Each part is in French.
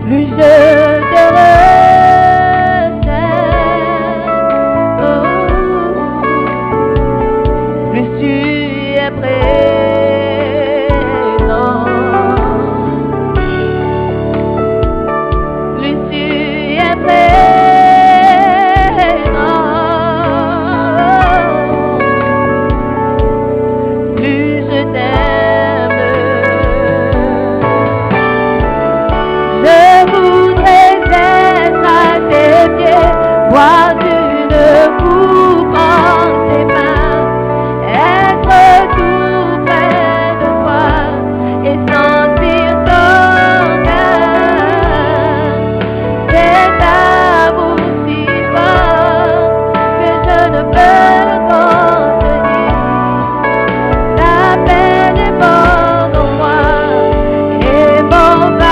plus je te recèle, plus tu es présent, plus tu es présent, plus je t'aime. Je voudrais être à tes pieds, boire d'une coupe en tes mains, être tout près de toi et sentir ton cœur. C'est amour si fort que je ne peux le contenir. Ta paix déborde en moi et m'envahit.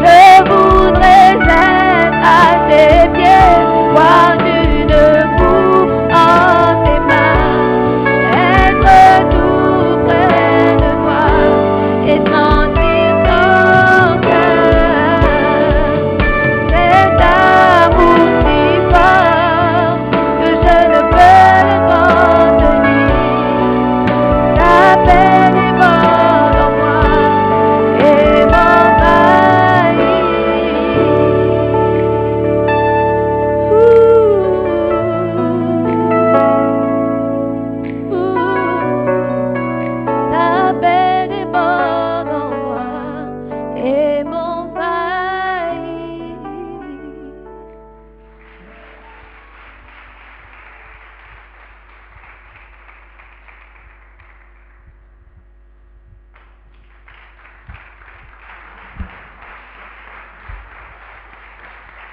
Je voudrais être à tes pieds, boire d'une coupe en tes mains, être tout près de toi et sentir ton cœur. C'est amour si fort que je ne peux le contenir. Ta paix déborde en moi et m'envahit. Ta paix déborde en moi et m'envahit.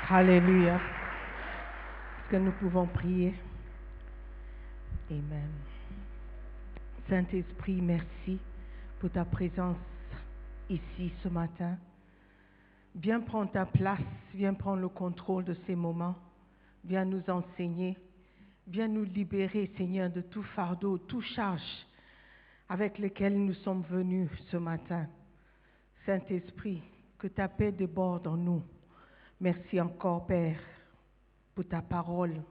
Alléluia. Est-ce que nous pouvons prier? Amen. Saint-Esprit, merci pour ta présence ici ce matin. Viens prendre ta place, viens prendre le contrôle de ces moments. Viens nous enseigner. Viens nous libérer, Seigneur, de tout fardeau, toute charge avec lesquels nous sommes venus ce matin. Saint-Esprit, que ta paix déborde en nous. Merci encore, Père, pour ta parole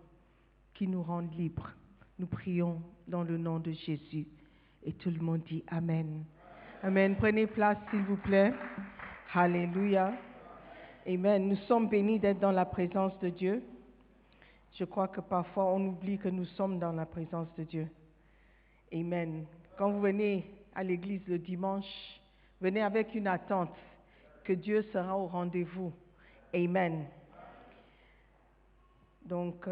qui nous rend libres. Nous prions dans le nom de Jésus. Et tout le monde dit Amen. Amen. Prenez place, s'il vous plaît. Alléluia. Amen. Nous sommes bénis d'être dans la présence de Dieu. Je crois que parfois on oublie que nous sommes dans la présence de Dieu. Amen. Quand vous venez à l'église le dimanche, venez avec une attente que Dieu sera au rendez-vous. Amen. Donc,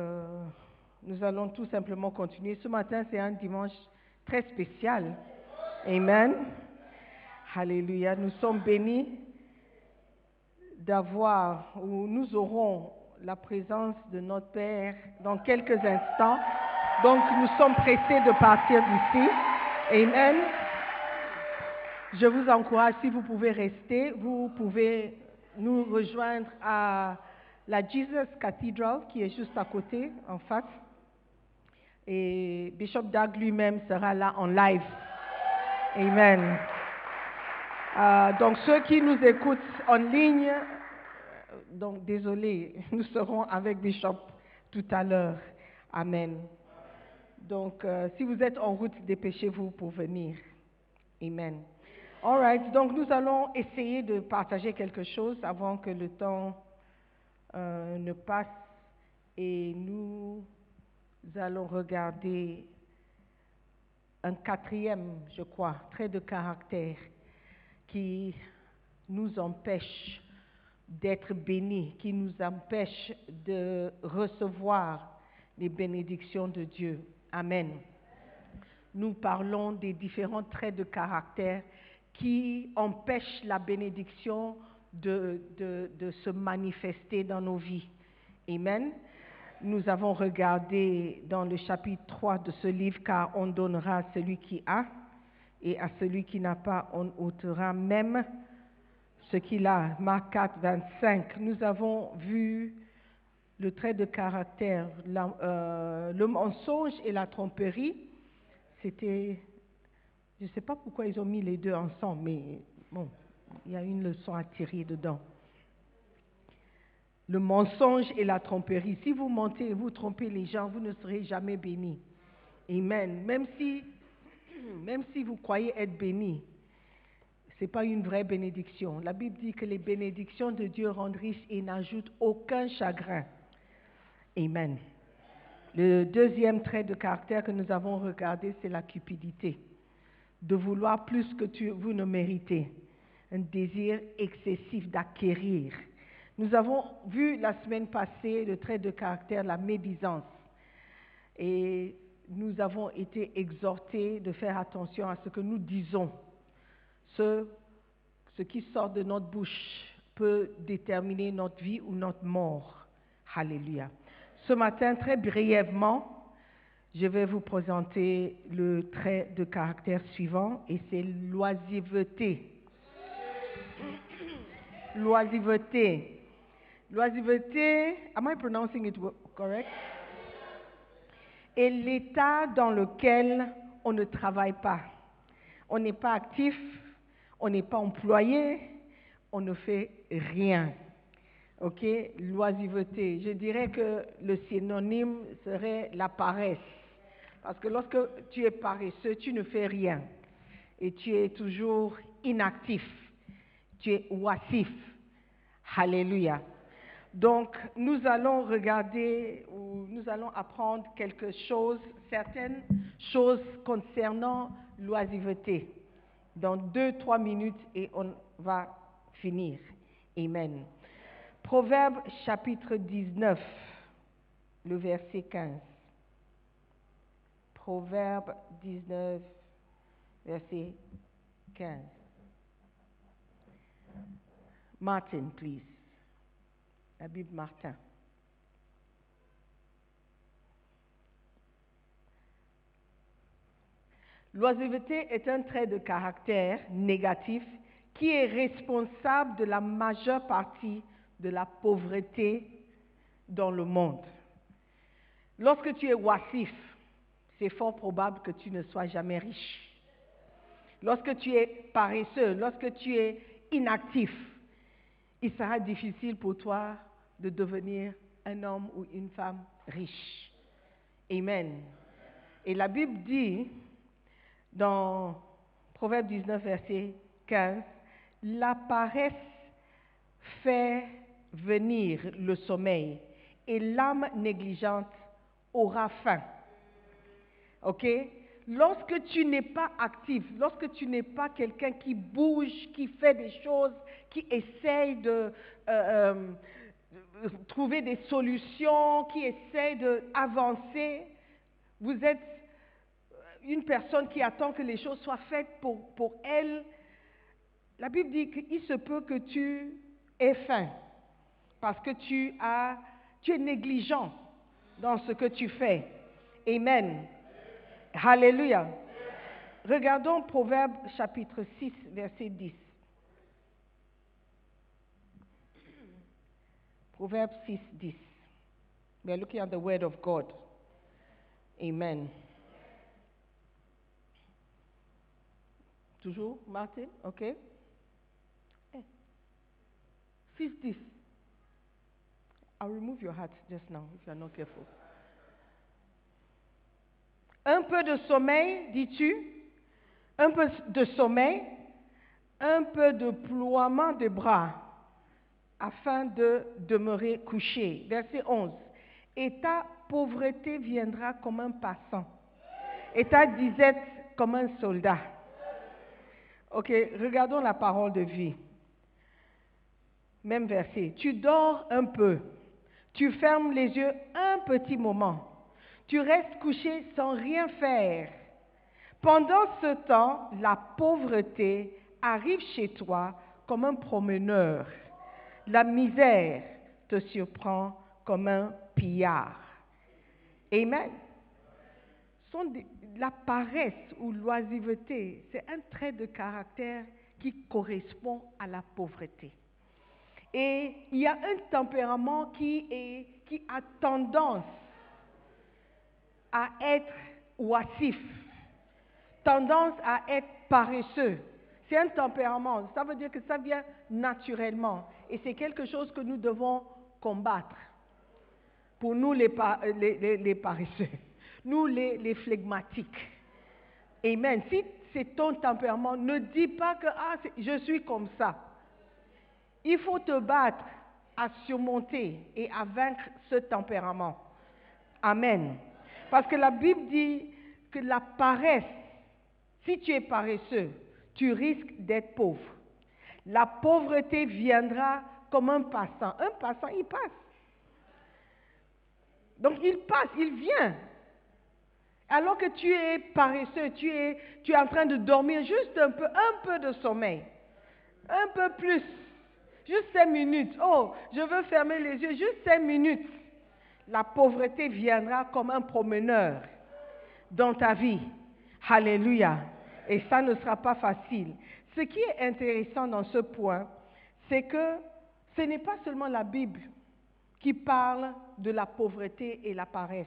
nous allons tout simplement continuer. Ce matin, c'est un dimanche très spécial. Amen. Alléluia. Nous sommes bénis nous aurons la présence de notre Père dans quelques instants. Donc, nous sommes pressés de partir d'ici. Amen. Je vous encourage, si vous pouvez rester, vous pouvez nous rejoindre à la Jesus Cathedral qui est juste à côté, en face. Et Bishop Doug lui-même sera là en live. Amen. Donc ceux qui nous écoutent en ligne, donc désolé, nous serons avec Bishop tout à l'heure. Amen. Donc si vous êtes en route, dépêchez-vous pour venir. Amen. All right, donc nous allons essayer de partager quelque chose avant que le temps ne passe et nous allons regarder un quatrième, je crois, trait de caractère qui nous empêche d'être bénis, qui nous empêche de recevoir les bénédictions de Dieu. Amen. Nous parlons des différents traits de caractère qui empêchent la bénédiction de se manifester dans nos vies. Amen. Nous avons regardé dans le chapitre 3 de ce livre, car on donnera à celui qui a, et à celui qui n'a pas, on ôtera même ce qu'il a. Marc 4, 25. Nous avons vu le trait de caractère, le mensonge et la tromperie. C'était, je ne sais pas pourquoi ils ont mis les deux ensemble, mais bon, il il y a une leçon à tirer dedans. Le mensonge et la tromperie. Si vous mentez et vous trompez les gens, vous ne serez jamais bénis. Amen. Même si vous croyez être bénis, ce n'est pas une vraie bénédiction. La Bible dit que les bénédictions de Dieu rendent riches et n'ajoutent aucun chagrin. Amen. Le deuxième trait de caractère que nous avons regardé, c'est la cupidité. De vouloir plus que vous ne méritez. Un désir excessif d'acquérir. Nous avons vu la semaine passée le trait de caractère, la médisance. Et nous avons été exhortés de faire attention à ce que nous disons. Ce qui sort de notre bouche peut déterminer notre vie ou notre mort. Alléluia. Ce matin, très brièvement, je vais vous présenter le trait de caractère suivant et c'est l'oisiveté. L'oisiveté. L'oisiveté, am I pronouncing it correct? Est l'état dans lequel on ne travaille pas. On n'est pas actif, on n'est pas employé, on ne fait rien. Ok? L'oisiveté. Je dirais que le synonyme serait la paresse. Parce que lorsque tu es paresseux, tu ne fais rien. Et tu es toujours inactif. Tu es oisif. Alléluia. Donc, nous allons regarder ou nous allons apprendre certaines choses concernant l'oisiveté. Dans 2-3 minutes et on va finir. Amen. Proverbe chapitre 19, le verset 15. Proverbe 19, verset 15. Martin, please. La Bible Martin. L'oisiveté est un trait de caractère négatif qui est responsable de la majeure partie de la pauvreté dans le monde. Lorsque tu es oisif, c'est fort probable que tu ne sois jamais riche. Lorsque tu es paresseux, lorsque tu es inactif, il sera difficile pour toi de devenir un homme ou une femme riche. Amen. Et la Bible dit, dans Proverbe 19, verset 15, « La paresse fait venir le sommeil et l'âme négligente aura faim. » Ok? Lorsque tu n'es pas actif, lorsque tu n'es pas quelqu'un qui bouge, qui fait des choses, qui essaye de trouver des solutions, qui essaye d'avancer, vous êtes une personne qui attend que les choses soient faites pour elle. La Bible dit qu'il se peut que tu aies faim parce que tu es négligent dans ce que tu fais. Amen. Alléluia. Regardons Proverbe chapitre 6, verset 10. Proverbe 6, 10. We are looking at the word of God. Amen. Toujours, Martin? OK. 6, 10. I'll remove your hat just now if you are not careful. Un peu de sommeil, dis-tu? Un peu de sommeil, un peu de ploiement de bras, afin de demeurer couché. Verset 11. Et ta pauvreté viendra comme un passant, et ta disette comme un soldat. Ok, regardons la parole de vie. Même verset. Tu dors un peu, tu fermes les yeux un petit moment. Tu restes couché sans rien faire. Pendant ce temps, la pauvreté arrive chez toi comme un promeneur. La misère te surprend comme un pillard. Amen. La paresse ou l'oisiveté, c'est un trait de caractère qui correspond à la pauvreté. Et il y a un tempérament qui a tendance à être oisif, tendance à être paresseux. C'est un tempérament. Ça veut dire que ça vient naturellement. Et c'est quelque chose que nous devons combattre. Pour nous, les paresseux. Nous, les flegmatiques. Amen. Si c'est ton tempérament, ne dis pas que je suis comme ça. Il faut te battre à surmonter et à vaincre ce tempérament. Amen. Parce que la Bible dit que la paresse, si tu es paresseux, tu risques d'être pauvre. La pauvreté viendra comme un passant. Un passant, il passe. Donc il passe, il vient. Alors que tu es paresseux, tu es en train de dormir juste un peu de sommeil. Un peu plus. Juste 5 minutes. Oh, je veux fermer les yeux, juste 5 minutes. La pauvreté viendra comme un promeneur dans ta vie. Alléluia. Et ça ne sera pas facile. Ce qui est intéressant dans ce point, c'est que ce n'est pas seulement la Bible qui parle de la pauvreté et la paresse.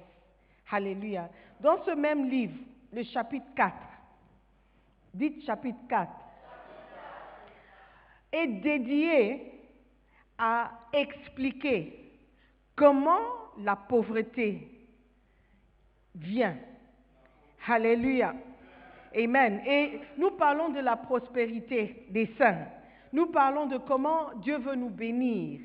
Alléluia. Dans ce même livre, le chapitre 4, dites chapitre 4, est dédié à expliquer comment la pauvreté vient. Alléluia. Amen. Et nous parlons de la prospérité des saints. Nous parlons de comment Dieu veut nous bénir.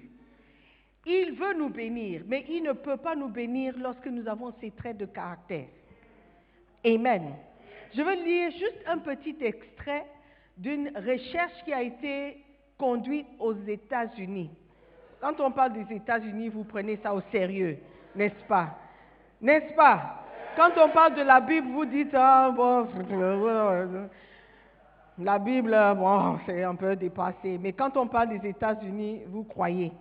Il veut nous bénir, mais il ne peut pas nous bénir lorsque nous avons ces traits de caractère. Amen. Je veux lire juste un petit extrait d'une recherche qui a été conduite aux États-Unis. Quand on parle des États-Unis, vous prenez ça au sérieux, n'est-ce pas? N'est-ce pas? Quand on parle de la Bible, vous dites, la Bible, c'est un peu dépassé. Mais quand on parle des États-Unis, vous croyez.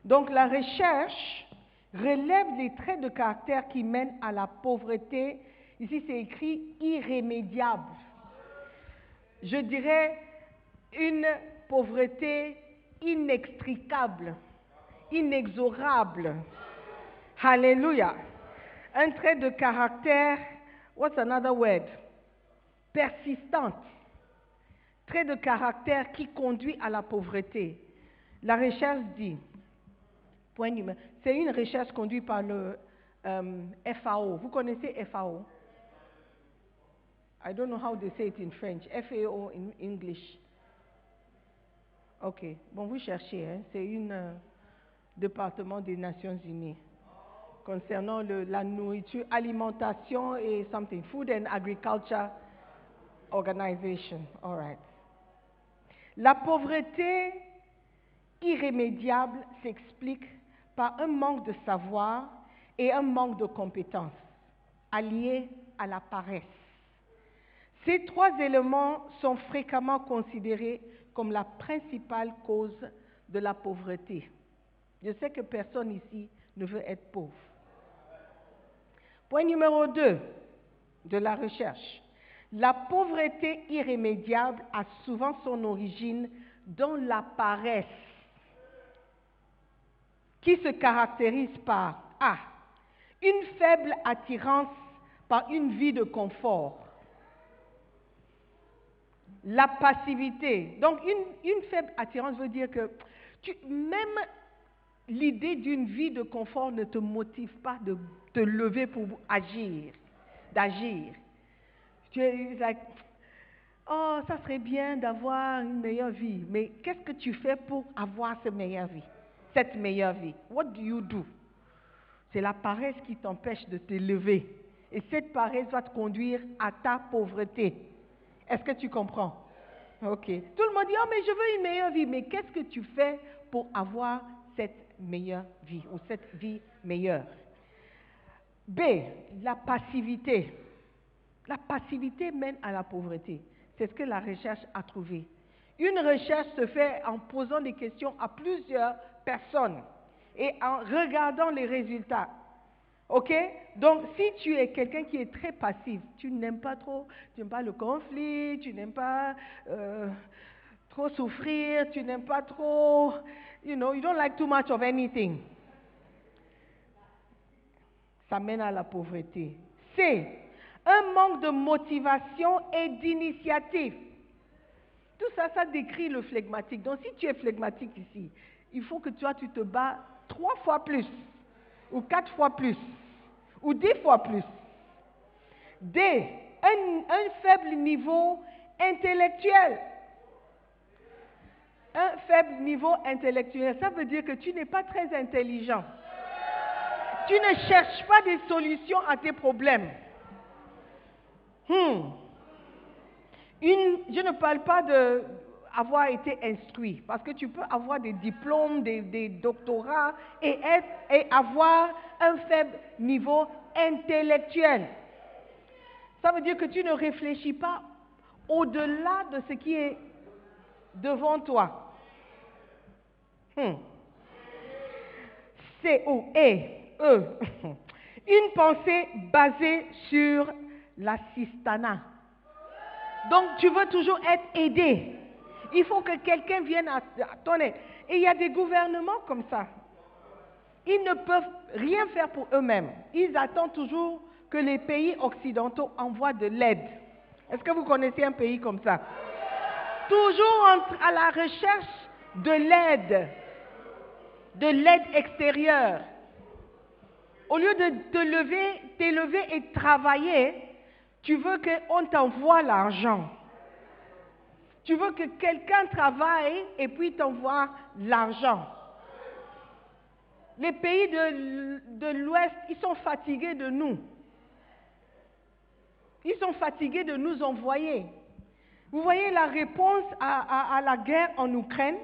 Donc la recherche relève les traits de caractère qui mènent à la pauvreté. Ici, c'est écrit irrémédiable. Je dirais une pauvreté inextricable, inexorable. Alléluia. Un trait de caractère, what's another word? Persistante. Trait de caractère qui conduit à la pauvreté. La recherche dit, c'est une recherche conduite par le FAO. Vous connaissez FAO? I don't know how they say it in French. FAO in English. Ok. Bon, vous cherchez. Hein? C'est un département des Nations Unies concernant la nourriture, alimentation et something. Food and Agriculture Organization. All right. La pauvreté irrémédiable s'explique par un manque de savoir et un manque de compétences, alliés à la paresse. Ces trois éléments sont fréquemment considérés comme la principale cause de la pauvreté. Je sais que personne ici ne veut être pauvre. Point numéro 2 de la recherche. La pauvreté irrémédiable a souvent son origine dans la paresse, qui se caractérise par A. Une faible attirance par une vie de confort. La passivité. Donc, une faible attirance veut dire que même l'idée d'une vie de confort ne te motive pas de te lever pour d'agir. Tu es like, oh, ça serait bien d'avoir une meilleure vie, mais qu'est-ce que tu fais pour avoir cette meilleure vie? What do you do? C'est la paresse qui t'empêche de te lever. Et cette paresse va te conduire à ta pauvreté. Est-ce que tu comprends? Ok. Tout le monde dit, oh, mais je veux une meilleure vie. Mais qu'est-ce que tu fais pour avoir cette meilleure vie ou cette vie meilleure? B, la passivité. La passivité mène à la pauvreté. C'est ce que la recherche a trouvé. Une recherche se fait en posant des questions à plusieurs personnes et en regardant les résultats. Ok? Donc, si tu es quelqu'un qui est très passif, tu n'aimes pas le conflit, tu n'aimes pas trop souffrir, tu n'aimes pas trop, you don't like too much of anything. Ça mène à la pauvreté. C, un manque de motivation et d'initiative. Tout ça, ça décrit le flegmatique. Donc si tu es flegmatique ici, il faut que toi, tu te bats 3 fois plus, ou 4 fois plus, ou 10 fois plus. D, un faible niveau intellectuel. Un faible niveau intellectuel, ça veut dire que tu n'es pas très intelligent. Tu ne cherches pas des solutions à tes problèmes. Je ne parle pas d'avoir été instruit, parce que tu peux avoir des diplômes, des doctorats et avoir un faible niveau intellectuel. Ça veut dire que tu ne réfléchis pas au-delà de ce qui est devant toi. C ou E. Une pensée basée sur l'assistanat. Donc tu veux toujours être aidé. Il faut que quelqu'un vienne à ton aide. Et il y a des gouvernements comme ça. Ils ne peuvent rien faire pour eux-mêmes. Ils attendent toujours que les pays occidentaux envoient de l'aide. Est-ce que vous connaissez un pays comme ça? Toujours à la recherche de l'aide extérieure. Au lieu de t'élever et travailler, tu veux qu'on t'envoie l'argent. Tu veux que quelqu'un travaille et puis t'envoie l'argent. Les pays de l'Ouest, ils sont fatigués de nous. Ils sont fatigués de nous envoyer. Vous voyez la réponse à la guerre en Ukraine?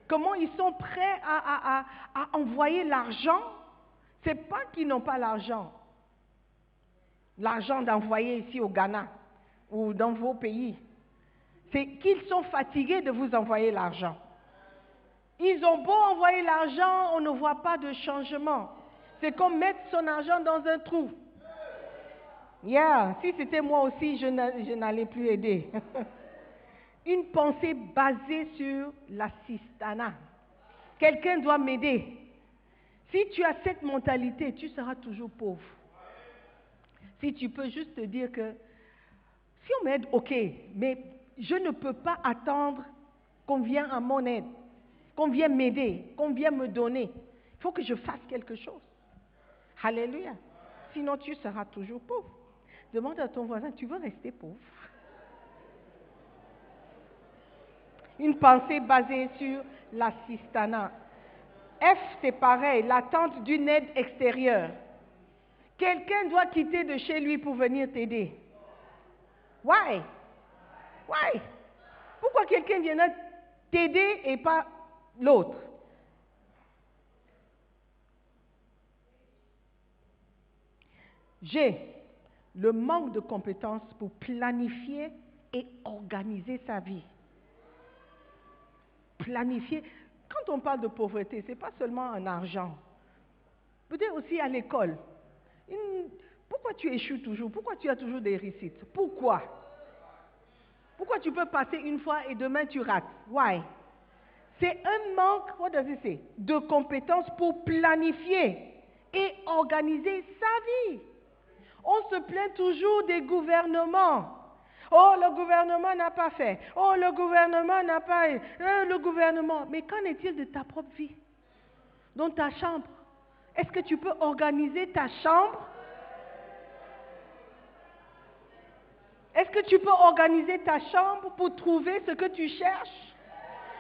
Comment ils sont prêts à envoyer l'argent? Ce n'est pas qu'ils n'ont pas l'argent d'envoyer ici au Ghana ou dans vos pays. C'est qu'ils sont fatigués de vous envoyer l'argent. Ils ont beau envoyer l'argent, on ne voit pas de changement. C'est comme mettre son argent dans un trou. Si c'était moi aussi, je n'allais plus aider. Une pensée basée sur l'assistanat. Quelqu'un doit m'aider. Si tu as cette mentalité, tu seras toujours pauvre. Si tu peux juste te dire que si on m'aide, ok, mais je ne peux pas attendre qu'on vienne à mon aide, qu'on vienne m'aider, qu'on vienne me donner. Il faut que je fasse quelque chose. Alléluia. Sinon, tu seras toujours pauvre. Demande à ton voisin, tu veux rester pauvre? Une pensée basée sur l'assistanat. F, c'est pareil, l'attente d'une aide extérieure. Quelqu'un doit quitter de chez lui pour venir t'aider. Why? Pourquoi quelqu'un viendra t'aider et pas l'autre? G, le manque de compétences pour planifier et organiser sa vie. Planifier. Quand on parle de pauvreté, ce n'est pas seulement en argent. Peut-être aussi à l'école. Pourquoi tu échoues toujours? Pourquoi tu as toujours des réussites? Pourquoi tu peux passer une fois et demain tu rates? Why? C'est un manque, de compétences pour planifier et organiser sa vie. On se plaint toujours des gouvernements. Oh, le gouvernement n'a pas fait. Oh, le gouvernement n'a pas... le gouvernement... Mais qu'en est-il de ta propre vie? Dans ta chambre? Est-ce que tu peux organiser ta chambre? Est-ce que tu peux organiser ta chambre pour trouver ce que tu cherches?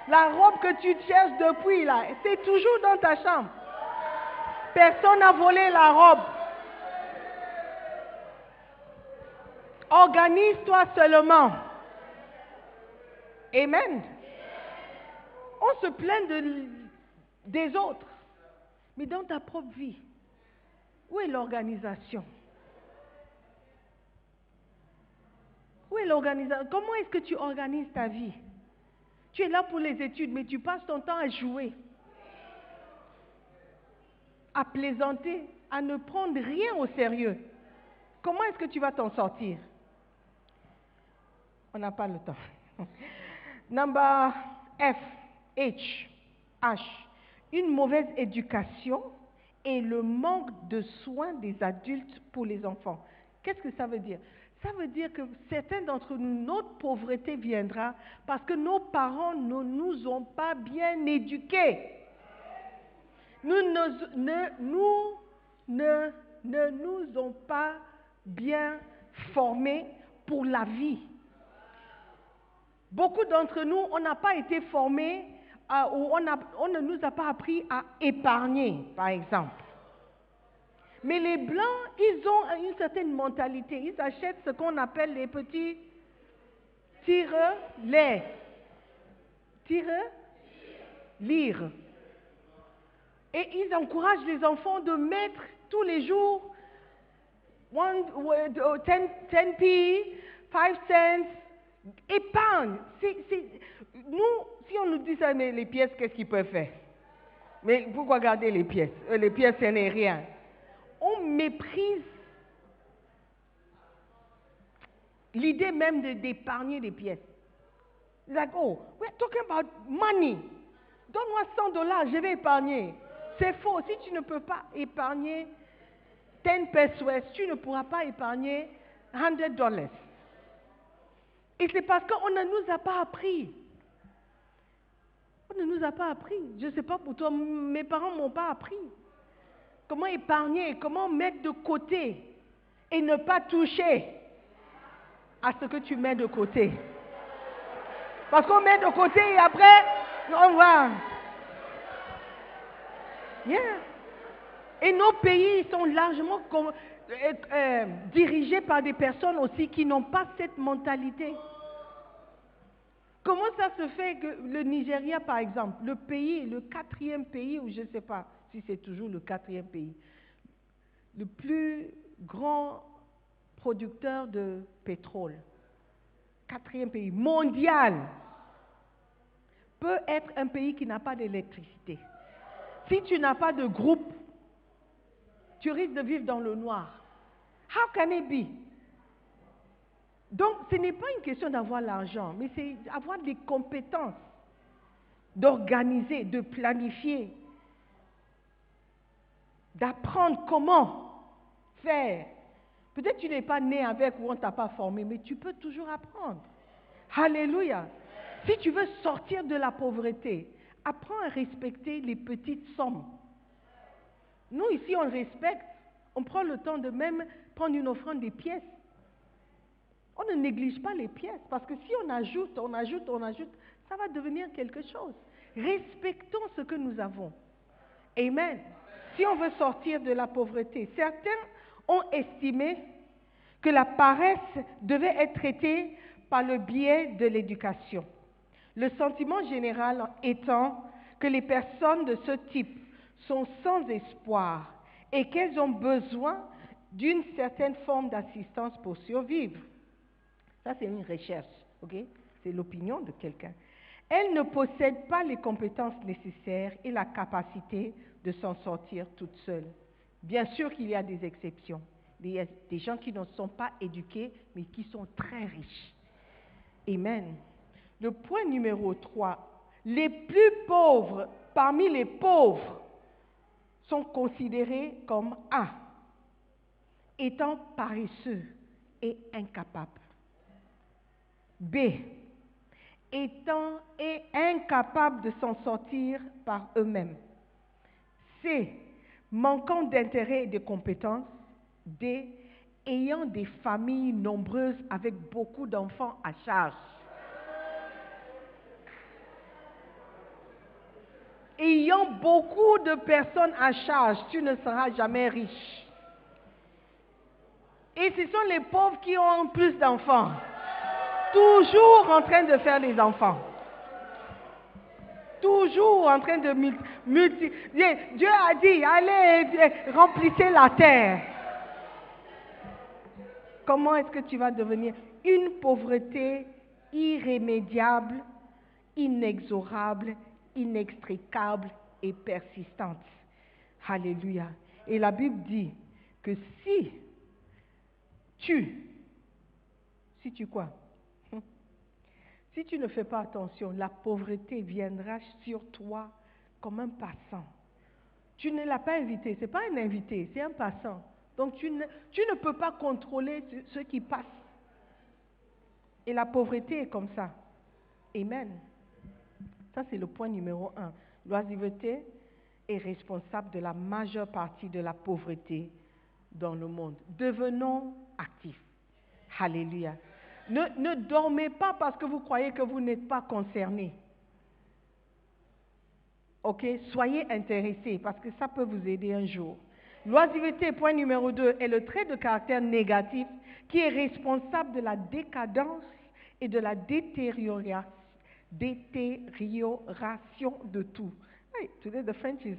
La robe que tu cherches depuis là, c'est toujours dans ta chambre. Personne n'a volé la robe. Organise-toi seulement. Amen. On se plaint des autres. Mais dans ta propre vie, où est l'organisation? Où est l'organisation? Comment est-ce que tu organises ta vie? Tu es là pour les études, mais tu passes ton temps à jouer, à plaisanter, à ne prendre rien au sérieux. Comment est-ce que tu vas t'en sortir? On n'a pas le temps. Number F, H. Une mauvaise éducation et le manque de soins des adultes pour les enfants. Qu'est-ce que ça veut dire? Ça veut dire que certains d'entre nous, notre pauvreté viendra parce que nos parents ne nous ont pas bien éduqués. Ne nous ont pas bien formés pour la vie. Beaucoup d'entre nous, on n'a pas été formés ou on ne nous a pas appris à épargner, par exemple. Mais les Blancs, ils ont une certaine mentalité. Ils achètent ce qu'on appelle les petits tire-lire. Et ils encouragent les enfants de mettre tous les jours 10 p, 5 cents, épargne. Nous, si on nous dit ça, mais les pièces, qu'est-ce qu'ils peuvent faire? Mais pourquoi garder les pièces? Les pièces, ce n'est rien. On méprise l'idée même d'épargner des pièces. It's like, oh, we're talking about money. Donne-moi $100, je vais épargner. C'est faux. Si tu ne peux pas épargner 10 pesos, tu ne pourras pas épargner $100. Et c'est parce qu'on ne nous a pas appris. On ne nous a pas appris. Je ne sais pas pour toi, mes parents ne m'ont pas appris. Comment épargner, comment mettre de côté et ne pas toucher à ce que tu mets de côté. Parce qu'on met de côté et après, on va. Yeah. Et nos pays sont largement dirigés par des personnes aussi qui n'ont pas cette mentalité. Comment ça se fait que le Nigeria, par exemple, le pays, le 4e pays, ou je ne sais pas si c'est toujours le 4e pays, le plus grand producteur de pétrole, 4e pays mondial, peut être un pays qui n'a pas d'électricité. Si tu n'as pas de groupe, tu risques de vivre dans le noir. How can it be? Donc, ce n'est pas une question d'avoir l'argent, mais c'est avoir des compétences, d'organiser, de planifier, d'apprendre comment faire. Peut-être que tu n'es pas né avec ou on ne t'a pas formé, mais tu peux toujours apprendre. Alléluia. Si tu veux sortir de la pauvreté, apprends à respecter les petites sommes. Nous, ici, on respecte. On prend le temps de même prendre une offrande des pièces. On ne néglige pas les pièces, parce que si on ajoute, ça va devenir quelque chose. Respectons ce que nous avons. Amen. Si on veut sortir de la pauvreté, certains ont estimé que la paresse devait être traitée par le biais de l'éducation. Le sentiment général étant que les personnes de ce type sont sans espoir et qu'elles ont besoin d'une certaine forme d'assistance pour survivre. Ça, c'est une recherche, ok? C'est l'opinion de quelqu'un. Elles ne possèdent pas les compétences nécessaires et la capacité de s'en sortir toutes seules. Bien sûr qu'il y a des exceptions. Il y a des gens qui ne sont pas éduqués, mais qui sont très riches. Amen. Le point numéro 3. Les plus pauvres parmi les pauvres sont considérés comme A, étant paresseux et incapables. B, étant et incapables de s'en sortir par eux-mêmes. C, manquant d'intérêt et de compétences. D, ayant des familles nombreuses avec beaucoup d'enfants à charge. Ayant beaucoup de personnes à charge, tu ne seras jamais riche. Et ce sont les pauvres qui ont plus d'enfants. Toujours en train de faire des enfants. Toujours en train de multiplier. Dieu a dit, allez, remplissez la terre. Comment est-ce que tu vas devenir une pauvreté irrémédiable, inexorable, inextricable et persistante? Alléluia. Et la Bible dit que si quoi? Si tu ne fais pas attention, la pauvreté viendra sur toi comme un passant. Tu ne l'as pas invité, ce n'est pas un invité, c'est un passant. Donc tu ne peux pas contrôler ceux qui passent Et la pauvreté est comme ça. Amen. Ça, c'est le point numéro 1. L'oisiveté est responsable de la majeure partie de la pauvreté dans le monde. Devenons actifs. Alléluia. Ne dormez pas parce que vous croyez que vous n'êtes pas concernés. Ok? Soyez intéressés parce que ça peut vous aider un jour. L'oisiveté, point numéro 2, est le trait de caractère négatif qui est responsable de la décadence et de la détérioration de tout. Hey, today the French is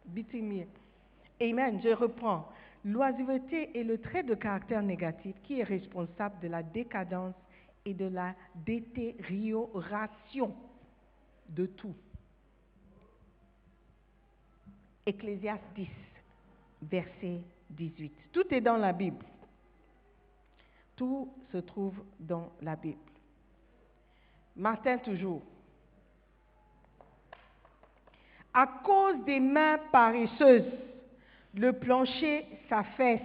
beating me. Amen, je reprends. L'oisiveté est le trait de caractère négatif qui est responsable de la décadence et de la détérioration de tout. Ecclésiaste 10, verset 18. Tout est dans la Bible. Tout se trouve dans la Bible. Martin toujours. À cause des mains paresseuses, le plancher s'affaisse,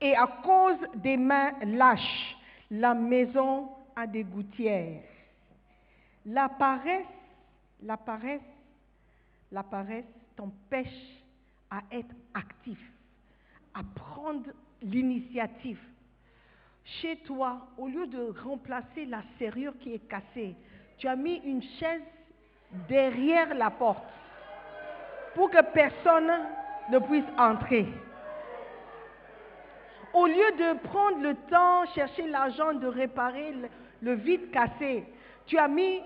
et à cause des mains lâches, la maison a des gouttières. La paresse t'empêche à être actif, à prendre l'initiative. Chez toi, au lieu de remplacer la serrure qui est cassée, tu as mis une chaise derrière la porte pour que personne ne puisse entrer. Au lieu de prendre le temps, chercher l'argent de réparer le vide cassé, tu as mis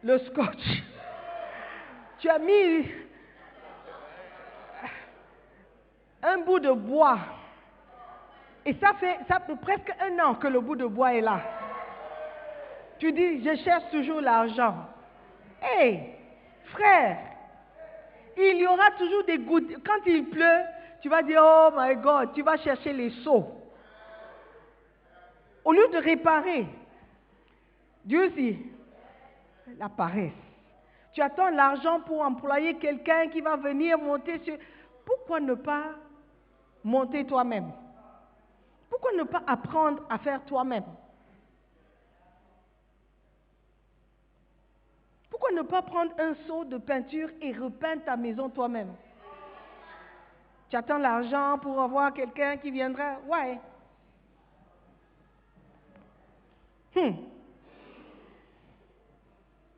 le scotch. Tu as mis un bout de bois. Et ça fait presque 1 an que le bout de bois est là. Tu dis, je cherche toujours l'argent. Hey, frère, il y aura toujours des gouttes. Quand il pleut, tu vas dire, oh my God, tu vas chercher les seaux. Au lieu de réparer, Dieu dit, la paresse. Tu attends l'argent pour employer quelqu'un qui va venir monter sur... Pourquoi ne pas monter toi-même? Pourquoi ne pas apprendre à faire toi-même? Pourquoi ne pas prendre un seau de peinture et repeindre ta maison toi-même? Tu attends l'argent pour avoir quelqu'un qui viendra? Ouais.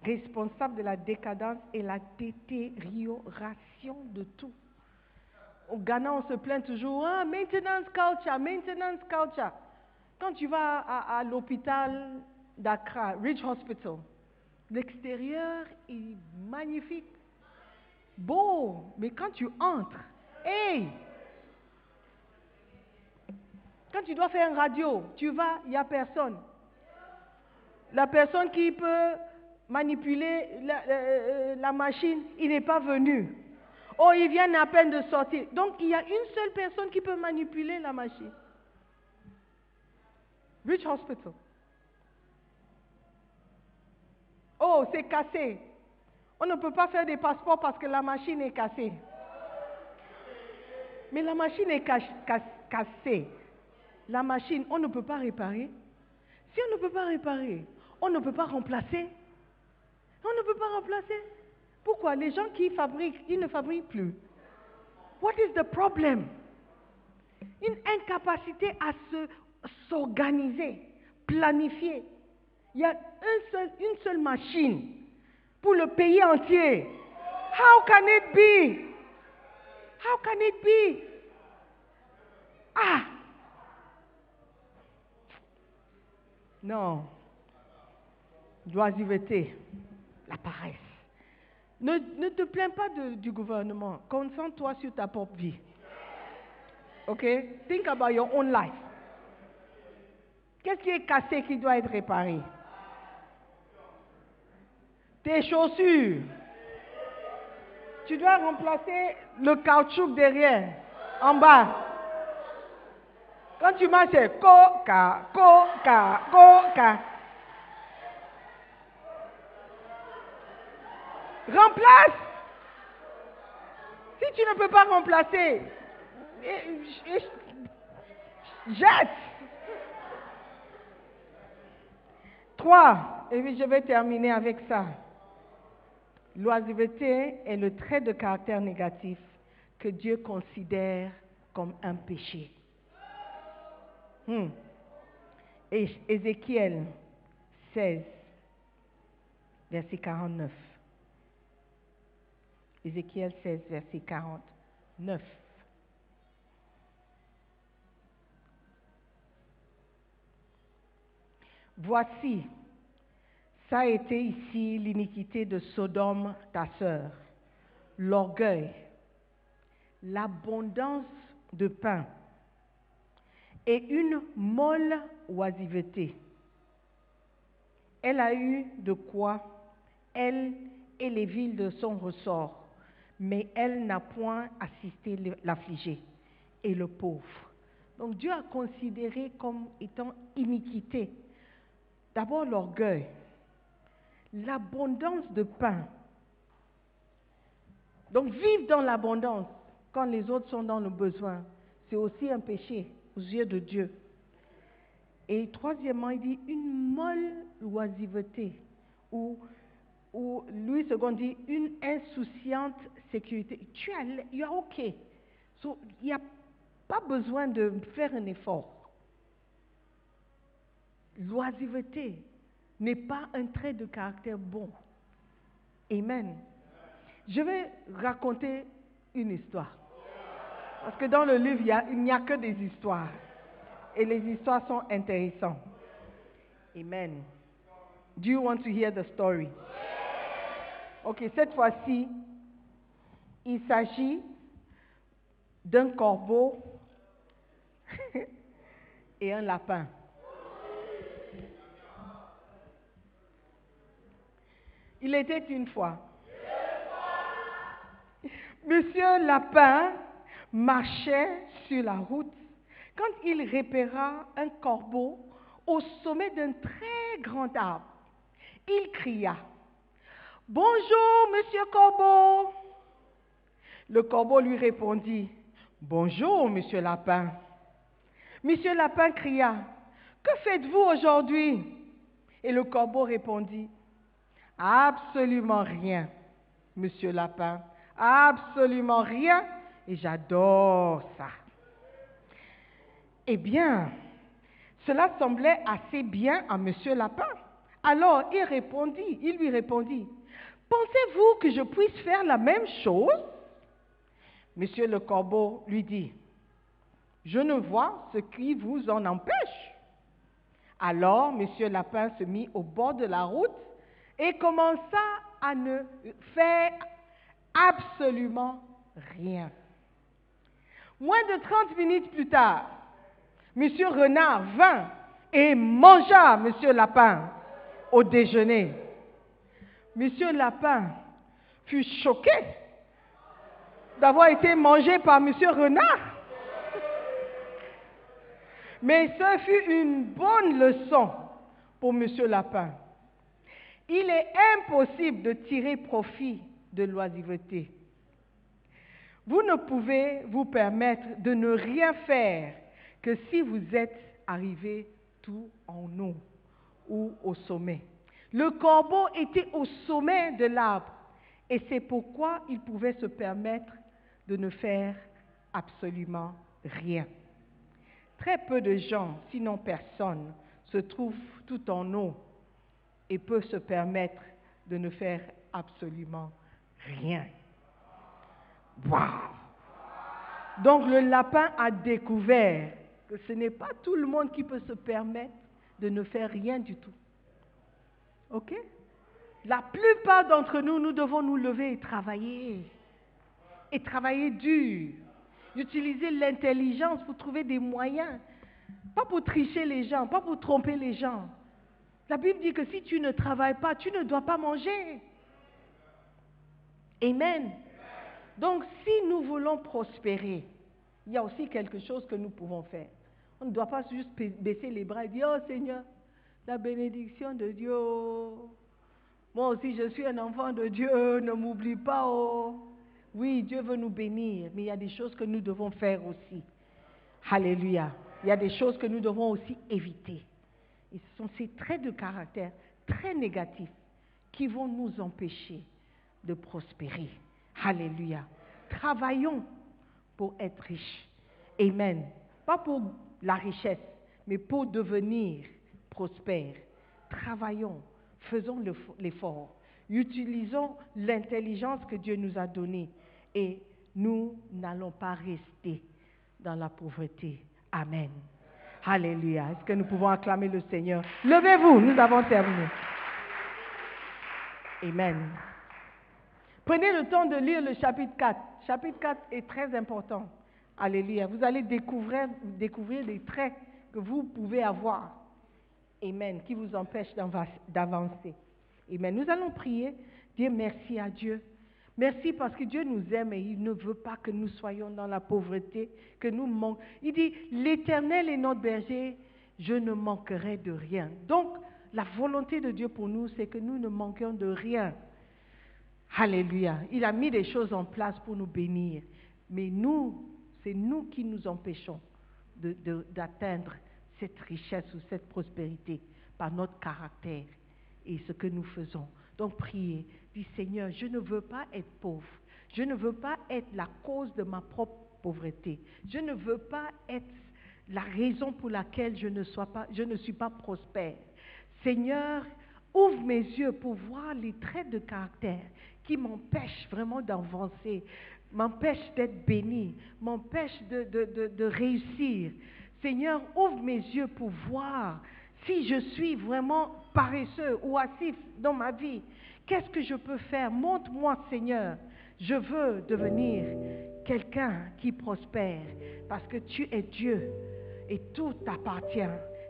Responsable de la décadence et la détérioration de tout. Au Ghana, on se plaint toujours, ah, maintenance culture, maintenance culture. Quand tu vas à l'hôpital d'Accra, Ridge Hospital, l'extérieur est magnifique, beau, mais quand tu entres, hey! Quand tu dois faire une radio, tu vas, il n'y a personne. La personne qui peut manipuler la machine, il n'est pas venu. Oh, il vient à peine de sortir. Donc, il y a une seule personne qui peut manipuler la machine. Ridge Hospital. Oh, c'est cassé. On ne peut pas faire des passeports parce que la machine est cassée. Mais la machine est cassée. La machine, on ne peut pas réparer. Si on ne peut pas réparer, on ne peut pas remplacer. On ne peut pas remplacer. Pourquoi? Les gens qui fabriquent, ils ne fabriquent plus. What is the problem? Une incapacité à s'organiser, planifier. Il y a une seule machine pour le pays entier. How can it be? How can it be? Ah! Non. L'oisiveté, la paresse. Ne te plains pas du gouvernement. Concentre-toi sur ta propre vie. Ok? Think about your own life. Qu'est-ce qui est cassé qui doit être réparé? Tes chaussures. Tu dois remplacer le caoutchouc derrière, en bas. Quand tu marches, c'est coca, coca, coca. Remplace. Si tu ne peux pas remplacer, jette. 3, et puis je vais terminer avec ça. L'oisiveté est le trait de caractère négatif que Dieu considère comme un péché. Et Ézéchiel 16, verset 49. Ézéchiel 16, verset 49. Voici, ça a été ici l'iniquité de Sodome, ta sœur, l'orgueil, l'abondance de pain et une molle oisiveté. Elle a eu de quoi, elle et les villes de son ressort, mais elle n'a point assisté l'affligé et le pauvre. Donc Dieu a considéré comme étant iniquité. D'abord l'orgueil, l'abondance de pain. Donc vivre dans l'abondance quand les autres sont dans le besoin, c'est aussi un péché aux yeux de Dieu. Et troisièmement, il dit une molle oisiveté, ou Louis II dit une insouciante sécurité. Tu es OK. So, il n'y a pas besoin de faire un effort. L'oisiveté n'est pas un trait de caractère bon. Amen. Je vais raconter une histoire. Parce que dans le livre, il n'y a que des histoires. Et les histoires sont intéressantes. Amen. Do you want to hear the story? Ok, cette fois-ci, il s'agit d'un corbeau et un lapin. Il était une fois. Monsieur Lapin marchait sur la route quand il repéra un corbeau au sommet d'un très grand arbre. Il cria « Bonjour, monsieur Corbeau !» Le corbeau lui répondit « Bonjour, monsieur Lapin !» Monsieur Lapin cria « Que faites-vous aujourd'hui ?» Et le corbeau répondit « Absolument rien, monsieur Lapin, absolument rien, et j'adore ça. » Eh bien, cela semblait assez bien à monsieur Lapin. Alors il lui répondit, « Pensez-vous que je puisse faire la même chose ?» Monsieur le corbeau lui dit, « Je ne vois ce qui vous en empêche. » Alors monsieur Lapin se mit au bord de la route et commença à ne faire absolument rien. Moins de 30 minutes plus tard, monsieur Renard vint et mangea monsieur Lapin au déjeuner. Monsieur Lapin fut choqué d'avoir été mangé par monsieur Renard. Mais ce fut une bonne leçon pour monsieur Lapin. Il est impossible de tirer profit de l'oisiveté. Vous ne pouvez vous permettre de ne rien faire que si vous êtes arrivé tout en haut ou au sommet. Le corbeau était au sommet de l'arbre et c'est pourquoi il pouvait se permettre de ne faire absolument rien. Très peu de gens, sinon personne, se trouvent tout en haut et peuvent se permettre de ne faire absolument rien. Wow! Donc le lapin a découvert que ce n'est pas tout le monde qui peut se permettre de ne faire rien du tout. Ok? La plupart d'entre nous, nous devons nous lever et travailler. Et travailler dur. Utiliser l'intelligence pour trouver des moyens. Pas pour tricher les gens, pas pour tromper les gens. La Bible dit que si tu ne travailles pas, tu ne dois pas manger. Amen. Donc, si nous voulons prospérer, il y a aussi quelque chose que nous pouvons faire. On ne doit pas juste baisser les bras et dire « Oh Seigneur, la bénédiction de Dieu. Moi aussi, je suis un enfant de Dieu, ne m'oublie pas. Oh. » Oui, Dieu veut nous bénir, mais il y a des choses que nous devons faire aussi. Alléluia. Il y a des choses que nous devons aussi éviter. Et ce sont ces traits de caractère très négatifs qui vont nous empêcher de prospérer. Alléluia. Travaillons pour être riches. Amen. Pas pour la richesse, mais pour devenir prospères. Travaillons, faisons l'effort. Utilisons l'intelligence que Dieu nous a donnée et nous n'allons pas rester dans la pauvreté. Amen. Alléluia. Est-ce que nous pouvons acclamer le Seigneur? Levez-vous, nous avons terminé. Amen. Prenez le temps de lire le chapitre 4. Chapitre 4 est très important. Alléluia. Vous allez découvrir les traits que vous pouvez avoir. Amen. Qui vous empêchent d'avancer. Amen. Nous allons prier, dire merci à Dieu. Merci parce que Dieu nous aime et il ne veut pas que nous soyons dans la pauvreté, que nous manquions. Il dit, l'Éternel est notre berger, je ne manquerai de rien. Donc, la volonté de Dieu pour nous, c'est que nous ne manquions de rien. Alléluia. Il a mis des choses en place pour nous bénir. Mais nous, c'est nous qui nous empêchons d'atteindre cette richesse ou cette prospérité par notre caractère et ce que nous faisons. Donc priez, dis Seigneur, je ne veux pas être pauvre. Je ne veux pas être la cause de ma propre pauvreté. Je ne veux pas être la raison pour laquelle je ne suis pas prospère. Seigneur, ouvre mes yeux pour voir les traits de caractère qui m'empêchent vraiment d'avancer, m'empêchent d'être béni, m'empêchent de réussir. Seigneur, ouvre mes yeux pour voir si je suis vraiment paresseux ou actif dans ma vie. Qu'est-ce que je peux faire? Montre-moi, Seigneur. Je veux devenir quelqu'un qui prospère parce que tu es Dieu et tout t'appartient.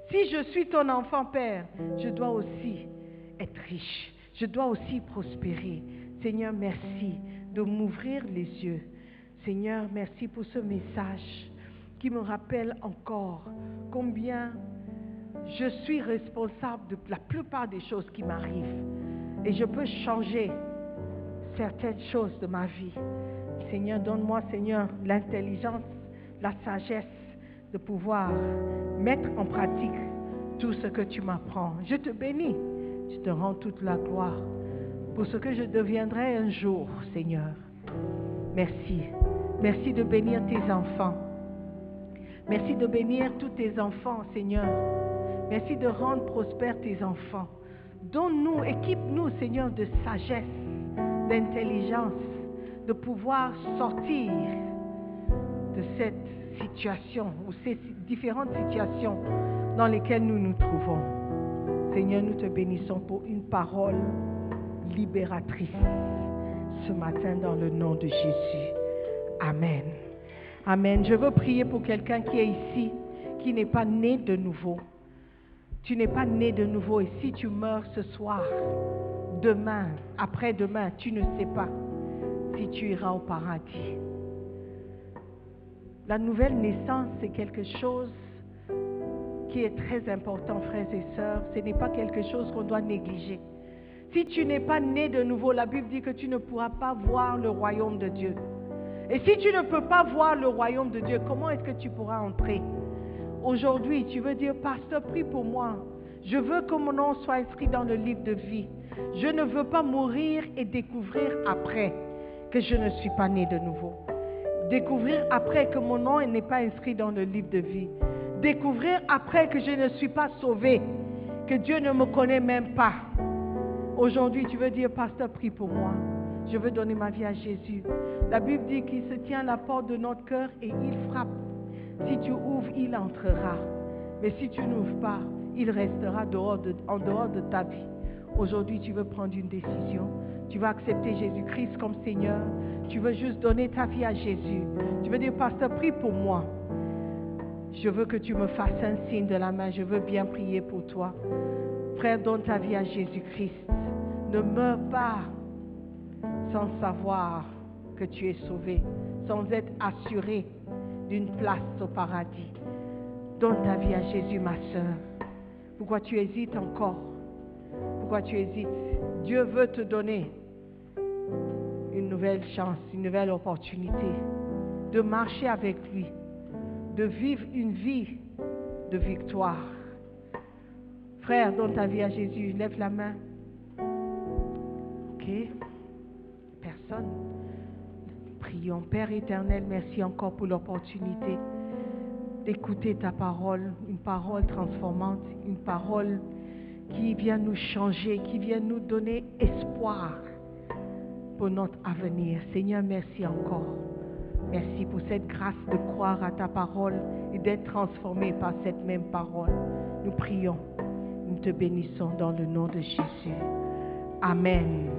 Si je suis ton enfant, Père, je dois aussi être riche. Je dois aussi prospérer. Seigneur, merci de m'ouvrir les yeux. Seigneur, merci pour ce message qui me rappelle encore combien je suis responsable de la plupart des choses qui m'arrivent. Et je peux changer certaines choses de ma vie. Seigneur, donne-moi, Seigneur, l'intelligence, la sagesse de pouvoir mettre en pratique tout ce que tu m'apprends. Je te bénis. Je te rends toute la gloire pour ce que je deviendrai un jour, Seigneur. Merci. Merci de bénir tes enfants. Merci de bénir tous tes enfants, Seigneur. Merci de rendre prospères tes enfants. Donne-nous, équipe-nous, Seigneur, de sagesse, d'intelligence, de pouvoir sortir de cette situation ou ces différentes situations dans lesquelles nous nous trouvons. Seigneur, nous te bénissons pour une parole libératrice ce matin dans le nom de Jésus. Amen. Amen. Je veux prier pour quelqu'un qui est ici, qui n'est pas né de nouveau. Tu n'es pas né de nouveau et si tu meurs ce soir, demain, après-demain, tu ne sais pas si tu iras au paradis. La nouvelle naissance, c'est quelque chose qui est très important, frères et sœurs. Ce n'est pas quelque chose qu'on doit négliger. Si tu n'es pas né de nouveau, la Bible dit que tu ne pourras pas voir le royaume de Dieu. Et si tu ne peux pas voir le royaume de Dieu, comment est-ce que tu pourras entrer? Aujourd'hui, tu veux dire, pasteur, prie pour moi. Je veux que mon nom soit inscrit dans le livre de vie. Je ne veux pas mourir et découvrir après que je ne suis pas né de nouveau. Découvrir après que mon nom n'est pas inscrit dans le livre de vie. Découvrir après que je ne suis pas sauvé, que Dieu ne me connaît même pas. Aujourd'hui, tu veux dire, pasteur, prie pour moi. Je veux donner ma vie à Jésus. La Bible dit qu'il se tient à la porte de notre cœur et il frappe. Si tu ouvres, il entrera. Mais si tu n'ouvres pas, il restera en dehors de ta vie. Aujourd'hui, tu veux prendre une décision. Tu veux accepter Jésus-Christ comme Seigneur. Tu veux juste donner ta vie à Jésus. Tu veux dire, pasteur, prie pour moi. Je veux que tu me fasses un signe de la main. Je veux bien prier pour toi. Frère, donne ta vie à Jésus-Christ. Ne meurs pas sans savoir que tu es sauvé, sans être assuré d'une place au paradis. Donne ta vie à Jésus, ma sœur. Pourquoi tu hésites encore? Pourquoi tu hésites? Dieu veut te donner une nouvelle chance, une nouvelle opportunité de marcher avec lui, de vivre une vie de victoire. frère donne ta vie à Jésus. Lève la main. Ok. Personne. Prions. Père éternel, merci encore pour l'opportunité d'écouter ta parole, une parole transformante, une parole qui vient nous changer, qui vient nous donner espoir pour notre avenir. Seigneur, merci encore. Merci pour cette grâce de croire à ta parole et d'être transformé par cette même parole. Nous prions, nous te bénissons dans le nom de Jésus. Amen.